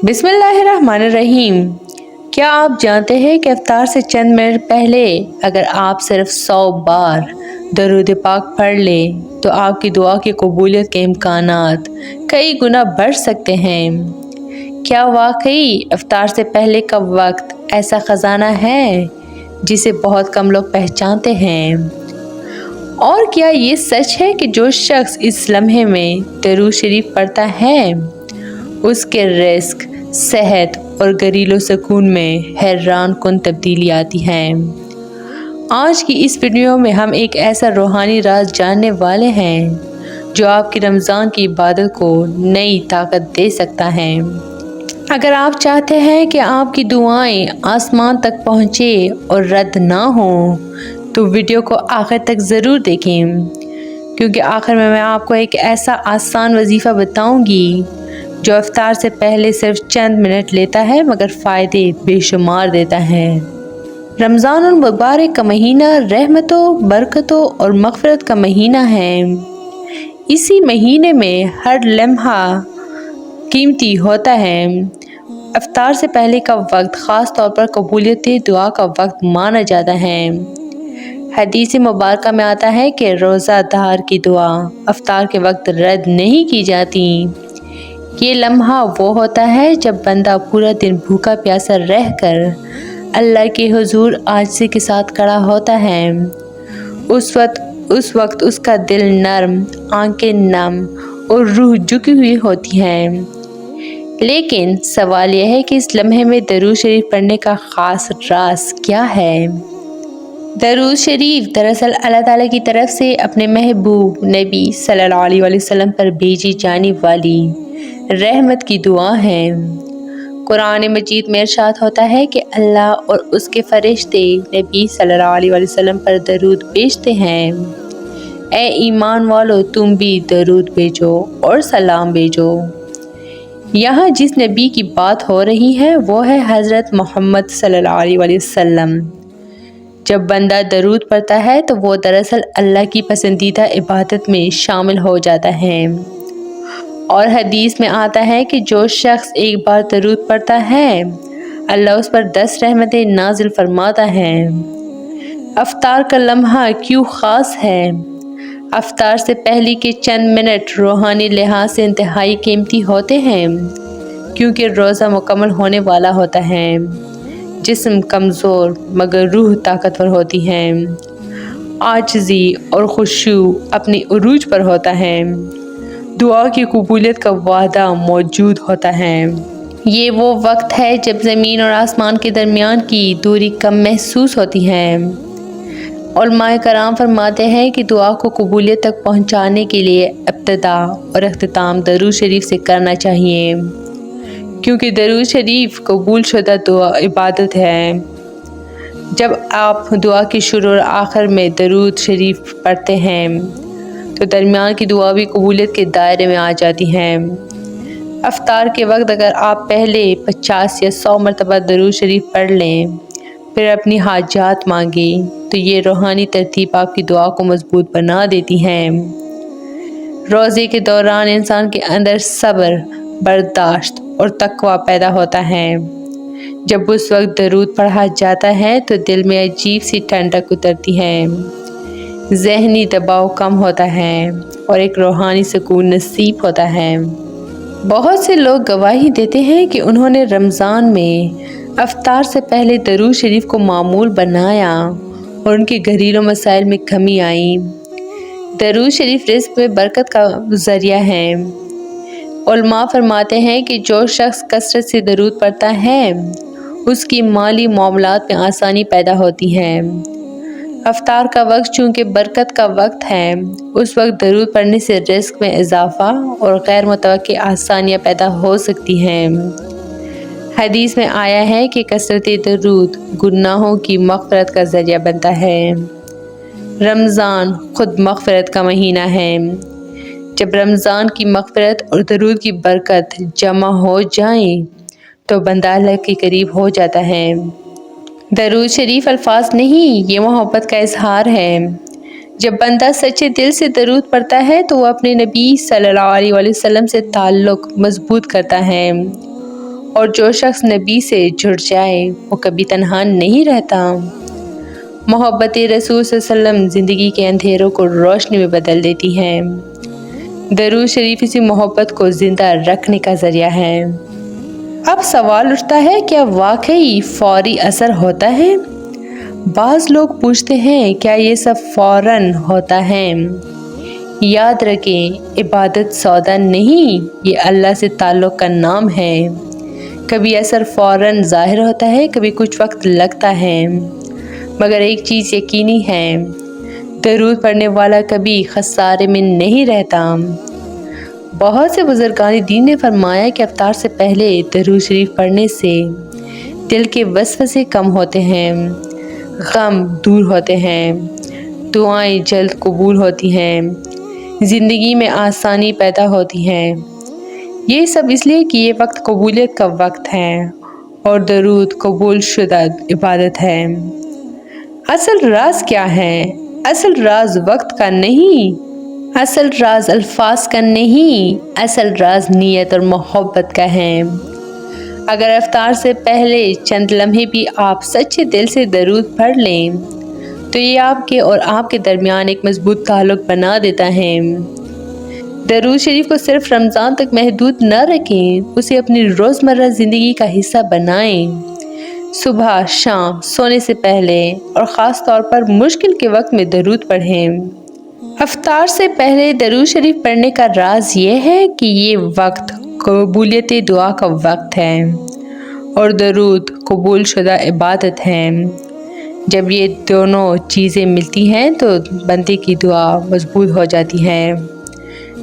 बिस्मिल्लाहिर्रहमानिर्रहीम। क्या आप जानते हैं कि इफ्तार से चंद मिनट पहले अगर आप सिर्फ 100 बार दरूद पाक पढ़ लें तो आपकी दुआ की कबूलियत के इम्कानात कई गुना बढ़ सकते हैं। क्या वाकई इफ्तार से पहले का वक्त ऐसा ख़जाना है जिसे बहुत कम लोग पहचानते हैं? और क्या ये सच है कि जो शख्स इस लम्हे में दरूद शरीफ पढ़ता है उसके रिस्क, सेहत और घरेलू सुकून में हैरान कुन तब्दीली आती है? आज की इस वीडियो में हम एक ऐसा रूहानी राज जानने वाले हैं जो आपकी रमज़ान की इबादत को नई ताकत दे सकता है। अगर आप चाहते हैं कि आपकी दुआएं आसमान तक पहुँचे और रद्द ना हो तो वीडियो को आखिर तक ज़रूर देखें, क्योंकि आखिर में मैं आपको एक ऐसा आसान वजीफ़ा बताऊंगी जो इफ्तार से पहले सिर्फ चंद मिनट लेता है मगर फ़ायदे बेशुमार देता है। रमज़ानुल मुबारक का महीना रहमतों, बरकतों और मग़फ़िरत का महीना है। इसी महीने में हर लम्हा कीमती होता है। इफ्तार से पहले का वक्त ख़ास तौर पर कबूलियत दुआ का वक्त माना जाता है। हदीस मुबारक में आता है कि रोज़ादार की दुआ इफ्तार के वक्त रद्द नहीं की जाती। ये लम्हा वो होता है जब बंदा पूरा दिन भूखा प्यासा रहकर अल्लाह के हुजूर आजिज़ी के साथ खड़ा होता है। उस वक्त उसका दिल नरम, आंखें नम और रूह झुकी हुई होती है। लेकिन सवाल यह है कि इस लम्हे में दरूद शरीफ पढ़ने का ख़ास राज क्या है? दरूद शरीफ दरअसल अल्लाह ताला की तरफ से अपने महबूब नबी सल्लल्लाहु अलैहि वसल्लम पर भेजी जाने वाली रहमत की दुआ है। कुरान मजीद में इरशाद होता है कि अल्लाह और उसके फरिश्ते नबी सल्लल्लाहु अलैहि वसल्लम पर दरूद भेजते हैं। ए ईमान वालो, तुम भी दरूद भेजो और सलाम भेजो। यहाँ जिस नबी की बात हो रही है वो है हज़रत मोहम्मद सल्लल्लाहु अलैहि वसल्लम। जब बंदा दरूद पढ़ता है तो वो दरअसल अल्लाह की पसंदीदा इबादत में शामिल हो जाता है। और हदीस में आता है कि जो शख्स एक बार दरूद पढ़ता है अल्लाह उस पर 10 रहमतें नाजिल फरमाता है। इफ्तार का लम्हा क्यों ख़ास है? इफ्तार से पहले के चंद मिनट रूहानी लिहाज से इंतहाई कीमती होते हैं, क्योंकि रोज़ा मुकम्मल होने वाला होता है। जिस्म कमज़ोर मगर रूह ताकतवर होती है। आजिज़ी और खुशू अपनी उरूज पर होता है। दुआ की कबूलियत का वादा मौजूद होता है। ये वो वक्त है जब ज़मीन और आसमान के दरमियान की दूरी कम महसूस होती है। उलमाए कराम फरमाते हैं कि दुआ को कबूलियत तक पहुँचाने के लिए इब्तिदा और इख्तिताम दरूद शरीफ से करना चाहिए, क्योंकि दरूद शरीफ कबूल शुदा दुआ इबादत है। जब आप दुआ की शुरू और आखिर में दरूद शरीफ पढ़ते हैं तो दरमियान की दुआ भी कबूलियत के दायरे में आ जाती हैं। इफ्तार के वक्त अगर आप पहले 50 या 100 मरतबा दरूद शरीफ पढ़ लें फिर अपनी हाजात मांगें तो ये रूहानी तरतीब आपकी दुआ को मजबूत बना देती हैं। रोज़े के दौरान इंसान के अंदर सब्र, बर्दाश्त और तकवा पैदा होता है। जब उस वक्त दरूद पढ़ा जाता है तो दिल में अजीब सी ठंडक उतरती है, ज़हनी दबाव कम होता है और एक रूहानी सुकून नसीब होता है। बहुत से लोग गवाही देते हैं कि उन्होंने रमज़ान में इफ्तार से पहले दरूद शरीफ को मामूल बनाया और उनके घरेलू मसाइल में कमी आई। दरूद शरीफ रिज़्क़ में बरकत का ज़रिया है। उलमा फरमाते हैं कि जो शख्स कसरत से दरूद पढ़ता है उसकी माली मामलात में आसानी पैदा होती है। इफ्तार का वक्त चूँकि बरकत का वक्त है, उस वक्त दरूद पढ़ने से रिस्क में इजाफ़ा और गैर मुतवक्की आसानियाँ पैदा हो सकती हैं। हदीस में आया है कि कसरत दरूद गुनाहों की मग़फ़िरत का ज़रिया बनता है। रमज़ान खुद मग़फ़िरत का महीना है। जब रमज़ान की मग़फ़िरत और दरूद की बरकत जमा हो जाएं तो बंदा अल्लाह के करीब हो जाता है। दरूद शरीफ अल्फाज नहीं, ये मोहब्बत का इजहार है। जब बंदा सच्चे दिल से दरूद पढ़ता है तो वो अपने नबी सल्लल्लाहु अलैहि वसल्लम से ताल्लुक़ मजबूत करता है। اور جو شخص نبی سے جڑ جائے وہ کبھی تنہا نہیں رہتا۔ محبت رسول صلی اللہ علیہ وسلم زندگی کے اندھیروں کو روشنی میں بدل دیتی ہے۔ درود شریف اسی محبت کو زندہ رکھنے کا ذریعہ ہے۔ اب سوال اٹھتا ہے، کیا واقعی فوری اثر ہوتا ہے؟ بعض لوگ پوچھتے ہیں کیا یہ سب فوراً ہوتا ہے؟ یاد رکھیں، عبادت سودا نہیں، یہ اللہ سے تعلق کا نام ہے۔ کبھی اثر فوراً ظاہر ہوتا ہے، کبھی کچھ وقت لگتا ہے، مگر ایک چیز یقینی ہے، درود پڑھنے والا کبھی خسارے میں نہیں رہتا۔ بہت سے بزرگان دین نے فرمایا کہ افطار سے پہلے درود شریف پڑھنے سے دل کے وسوسے کم ہوتے ہیں، غم دور ہوتے ہیں، دعائیں جلد قبول ہوتی ہیں، زندگی میں آسانی پیدا ہوتی ہے۔ یہ سب اس لیے کہ یہ وقت قبولیت کا وقت ہے اور درود قبول شدہ عبادت ہے۔ اصل راز کیا ہے؟ اصل راز وقت کا نہیں، اصل راز الفاظ کا نہیں، اصل راز نیت اور محبت کا ہے۔ اگر افطار سے پہلے چند لمحے بھی آپ سچے دل سے درود پڑھ لیں تو یہ آپ کے اور آپ کے درمیان ایک مضبوط تعلق بنا دیتا ہے۔ درود شریف کو صرف رمضان تک محدود نہ رکھیں، اسے اپنی روزمرہ زندگی کا حصہ بنائیں۔ صبح، شام، سونے سے پہلے اور خاص طور پر مشکل کے وقت میں درود پڑھیں۔ افطار سے پہلے درود شریف پڑھنے کا راز یہ ہے کہ یہ وقت قبولیت دعا کا وقت ہے اور درود قبول شدہ عبادت ہے۔ جب یہ دونوں چیزیں ملتی ہیں تو بندے کی دعا مضبوط ہو جاتی ہے،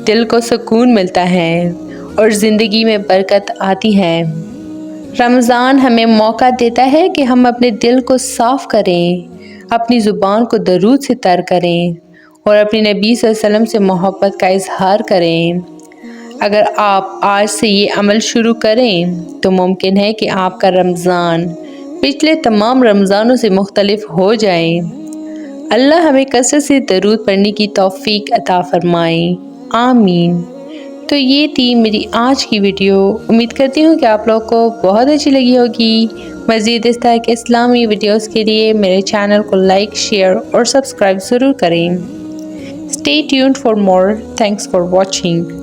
دل کو سکون ملتا ہے اور زندگی میں برکت آتی ہے۔ رمضان ہمیں موقع دیتا ہے کہ ہم اپنے دل کو صاف کریں، اپنی زبان کو درود سے تر کریں اور اپنے نبی صلی اللہ علیہ وسلم سے محبت کا اظہار کریں۔ اگر آپ آج سے یہ عمل شروع کریں تو ممکن ہے کہ آپ کا رمضان پچھلے تمام رمضانوں سے مختلف ہو جائے۔ اللہ ہمیں کثرت سے درود پڑھنے کی توفیق عطا فرمائے، آمین۔ تو یہ تھی میری آج کی ویڈیو، امید کرتی ہوں کہ آپ لوگوں کو بہت اچھی لگی ہوگی۔ مزید اس طرح کے اسلامی ویڈیوز کے لیے میرے چینل کو لائک، شیئر اور سبسکرائب ضرور کریں۔ Stay tuned for more. Thanks for watching.